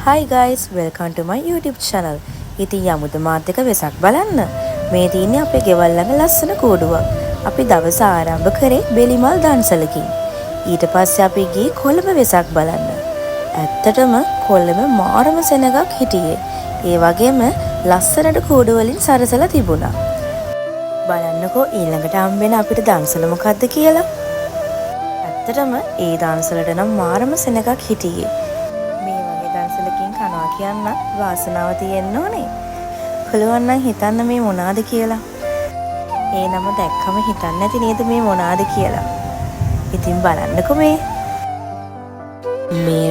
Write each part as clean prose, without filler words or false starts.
Hi guys, welcome to my YouTube channel. ඉතින් යමුද මාත් එක්ක වෙසක් බලන්න. මේ තියෙන්නේ අපේ ගෙවල් ළඟ ලස්සන කූඩුවක්. අපි දවස ආරම්භ කරේ බෙලිමල් දන්සලකින්. ඊට පස්සේ අපි ගියේ කොළඹ වෙසක් බලන්න. ඇත්තටම කොළඹ මාරම සෙනගක් හිටියේ. ඒ වගේම ලස්සනට කූඩු වලින් සරසලා තිබුණා. බලන්නකෝ ඊළඟට හම්බෙන අපිට දන්සල මොකද්ද කියලා. ඇත්තටම ඒ දන්සලට නම් මාරම සෙනගක් හිටියේ. දන්සලකින් කනවා කියන්න වාසනාව තියෙන්න ඕනේ. පුළුවන් නම් හිතන්න මේ මොනවාද කියලා. ඒ නම දැක්කම හිතන්න නැති නේද මේ මොනවාද කියලා. ඉතින් බලන්නකෝ මේ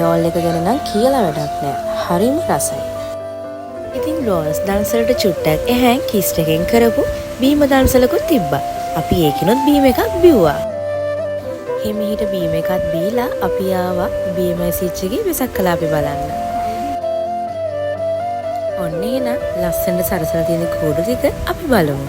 රෝල් එක ගැන නම් කියලා වැඩක් නෑ. හරිම රසයි. ඉතින් රෝල්ස් දන්සලට චුට්ටක් එහෙන් කිස්ට් එකෙන් කරපු බීම දන්සලකුත් තිබ්බා. අපි ඒකිනුත් බීම එකක් බිව්වා. හිමිහිට බීම එකක් බීලා අපි ආවා BMICH එකේ වෙසක් කලාපේ බලන්න. ඔන්න එහෙනම් ලස්සනට සරසලා තියෙන කූඩු ටික අපි බලමු.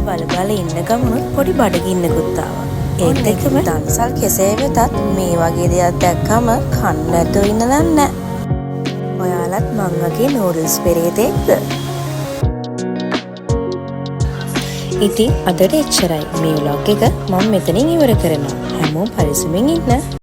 බලබල ඉන්න ගමනුත් පොඩි බඩගින්නකුත් ආවා. ඒත් එක්කම දන්සල් කෙසේ වෙතත් මේ වගේ දෙයක් දැක්කම කන්න නැතුව ඉන්න නෑ. ඔයාලත් මං වගේ නූඩල්ස් පෙරේතෙක්ද? ඉතින් අදට එච්චරයි. මේ vlog එක මම මෙතනින් ඉවර කරනවා. හැමෝම පරිස්සමින් ඉන්න.